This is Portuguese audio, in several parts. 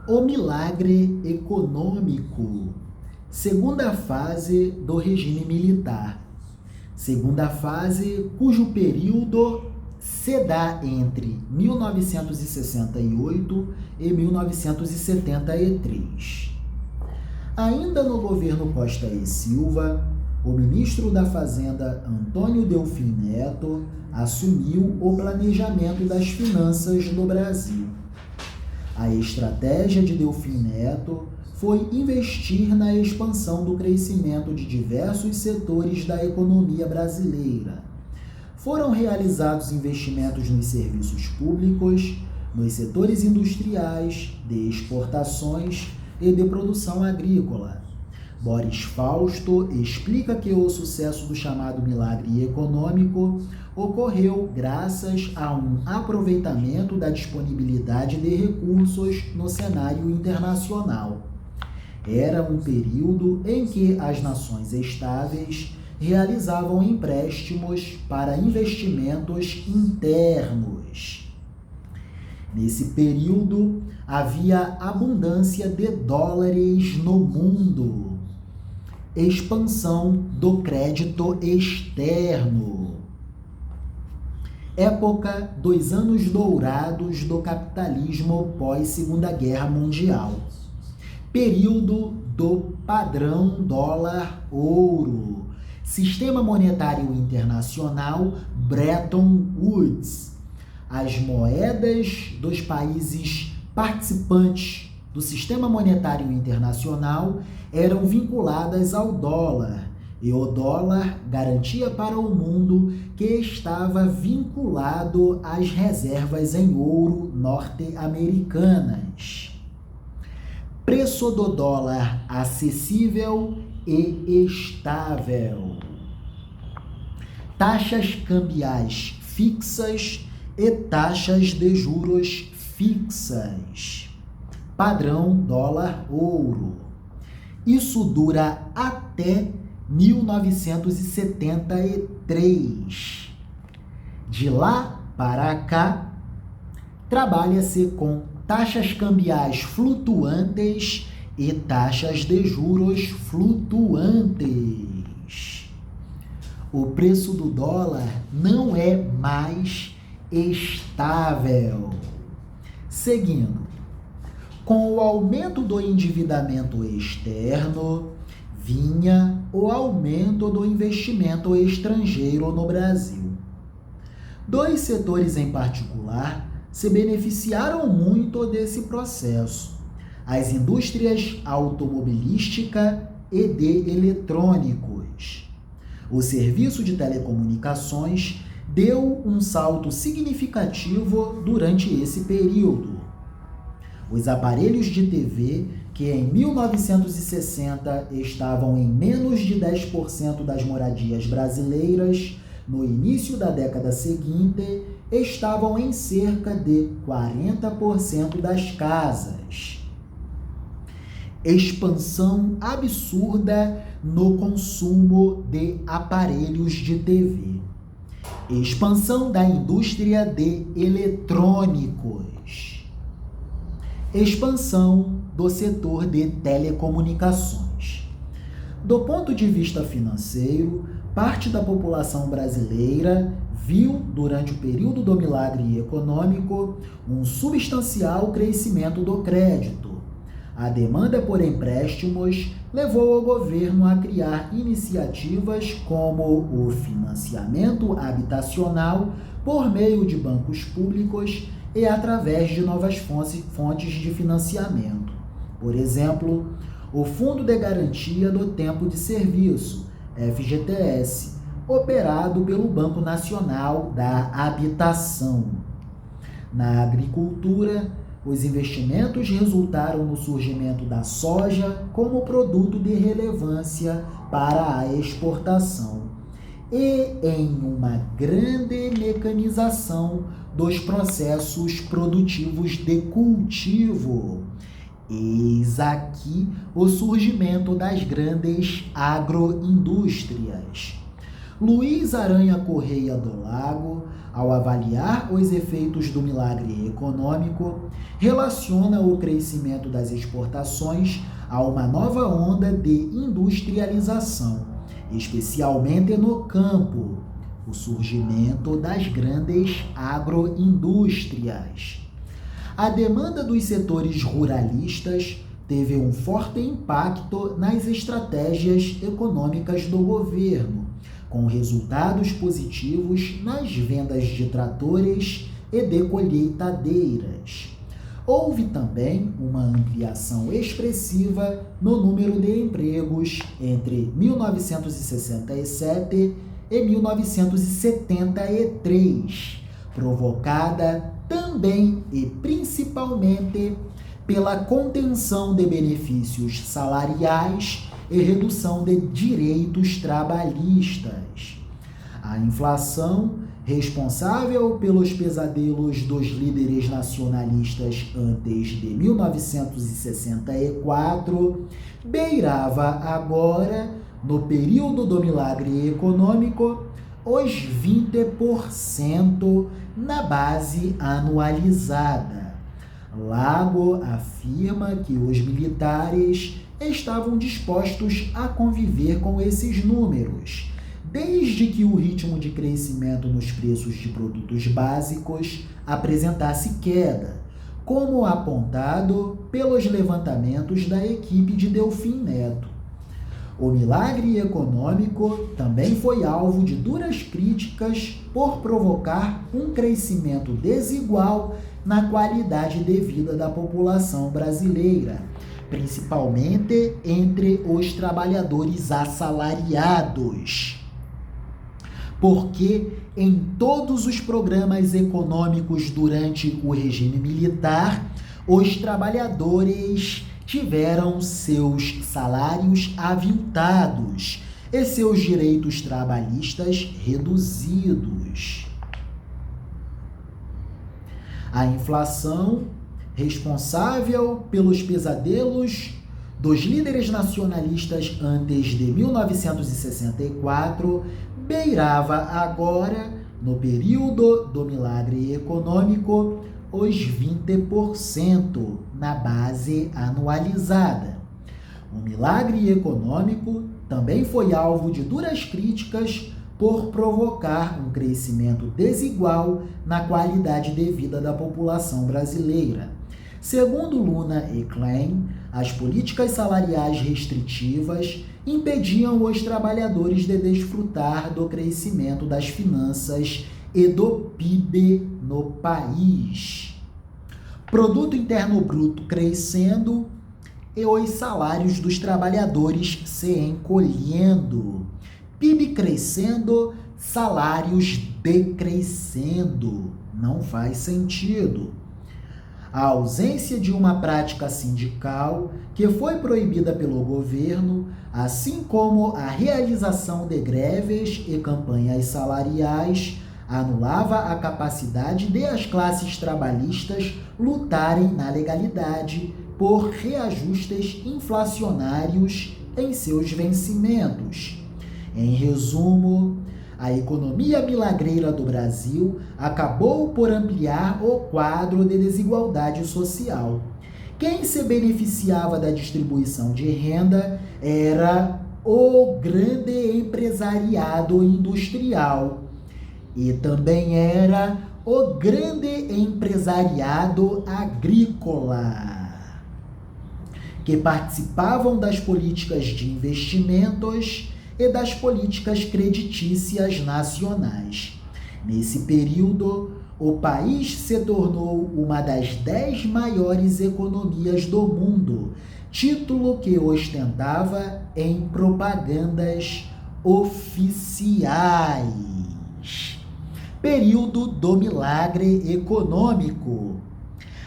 O milagre econômico. Segunda fase do regime militar. Segunda fase cujo período se dá entre 1968 e 1973. Ainda no governo Costa e Silva, o ministro da Fazenda Antônio Delfim Neto assumiu o planejamento das finanças no Brasil. A estratégia de Delfim Neto foi investir na expansão do crescimento de diversos setores da economia brasileira. Foram realizados investimentos nos serviços públicos, nos setores industriais, de exportações e de produção agrícola. Boris Fausto explica que o sucesso do chamado milagre econômico ocorreu graças a um aproveitamento da disponibilidade de recursos no cenário internacional. Era um período em que as nações estáveis realizavam empréstimos para investimentos internos. Nesse período, havia abundância de dólares no mundo. Expansão do crédito externo. Época dos anos dourados do capitalismo pós-Segunda Guerra Mundial. Período do padrão dólar-ouro. Sistema monetário internacional Bretton Woods. As moedas dos países participantes do sistema monetário internacional eram vinculadas ao dólar, e o dólar garantia para o mundo que estava vinculado às reservas em ouro norte-americanas. Preço do dólar acessível e estável. Taxas cambiais fixas e taxas de juros fixas. Padrão dólar-ouro. Isso dura até 1973. De lá para cá, trabalha-se com taxas cambiais flutuantes e taxas de juros flutuantes. O preço do dólar não é mais estável. Seguindo, com o aumento do endividamento externo, vinha o aumento do investimento estrangeiro no Brasil. Dois setores em particular se beneficiaram muito desse processo: as indústrias automobilística e de eletrônicos. O serviço de telecomunicações deu um salto significativo durante esse período. Os aparelhos de TV, que em 1960 estavam em menos de 10% das moradias brasileiras, no início da década seguinte, estavam em cerca de 40% das casas. Expansão absurda no consumo de aparelhos de TV. Expansão da indústria de eletrônicos. Expansão do setor de telecomunicações. Do ponto de vista financeiro, parte da população brasileira viu, durante o período do milagre econômico, um substancial crescimento do crédito. A demanda por empréstimos levou o governo a criar iniciativas como o financiamento habitacional por meio de bancos públicos e através de novas fontes de financiamento. Por exemplo, o Fundo de Garantia do Tempo de Serviço, FGTS, operado pelo Banco Nacional da Habitação. Na agricultura, os investimentos resultaram no surgimento da soja como produto de relevância para a exportação e em uma grande mecanização dos processos produtivos de cultivo. Eis aqui o surgimento das grandes agroindústrias. Luiz Aranha Correia do Lago, ao avaliar os efeitos do milagre econômico, relaciona o crescimento das exportações a uma nova onda de industrialização, especialmente no campo, o surgimento das grandes agroindústrias. A demanda dos setores ruralistas teve um forte impacto nas estratégias econômicas do governo, com resultados positivos nas vendas de tratores e de colheitadeiras. Houve também uma ampliação expressiva no número de empregos entre 1967 e 1973, provocada também e principalmente pela contenção de benefícios salariais e redução de direitos trabalhistas. A inflação, responsável pelos pesadelos dos líderes nacionalistas antes de 1964, beirava agora, no período do milagre econômico, os 20% na base anualizada. Lago afirma que os militares estavam dispostos a conviver com esses números, desde que o ritmo de crescimento nos preços de produtos básicos apresentasse queda, como apontado pelos levantamentos da equipe de Delfim Neto. O milagre econômico também foi alvo de duras críticas por provocar um crescimento desigual na qualidade de vida da população brasileira, principalmente entre os trabalhadores assalariados. Porque em todos os programas econômicos durante o regime militar, os trabalhadores tiveram seus salários aviltados e seus direitos trabalhistas reduzidos. A inflação, responsável pelos pesadelos dos líderes nacionalistas antes de 1964, beirava agora, no período do milagre econômico, os 20% na base anualizada. O milagre econômico também foi alvo de duras críticas por provocar um crescimento desigual na qualidade de vida da população brasileira. Segundo Luna e Klein, as políticas salariais restritivas impediam os trabalhadores de desfrutar do crescimento das finanças e do PIB no país. Produto Interno Bruto crescendo e os salários dos trabalhadores se encolhendo. PIB crescendo, salários decrescendo. Não faz sentido. A ausência de uma prática sindical que foi proibida pelo governo, assim como a realização de greves e campanhas salariais, anulava a capacidade de as classes trabalhistas lutarem na legalidade por reajustes inflacionários em seus vencimentos. Em resumo, a economia milagreira do Brasil acabou por ampliar o quadro de desigualdade social. Quem se beneficiava da distribuição de renda era o grande empresariado industrial e também era o grande empresariado agrícola, que participavam das políticas de investimentos e das políticas creditícias nacionais. Nesse período, o país se tornou uma das 10 maiores economias do mundo, título que ostentava em propagandas oficiais. Período do milagre econômico.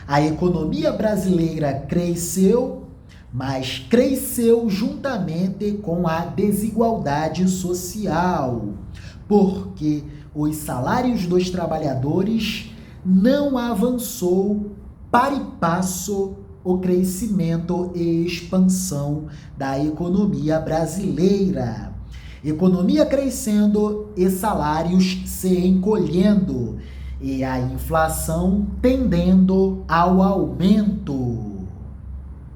A economia brasileira cresceu, mas cresceu juntamente com a desigualdade social, porque os salários dos trabalhadores não avançou para e passo o crescimento e expansão da economia brasileira. Economia crescendo e salários se encolhendo, e a inflação tendendo ao aumento.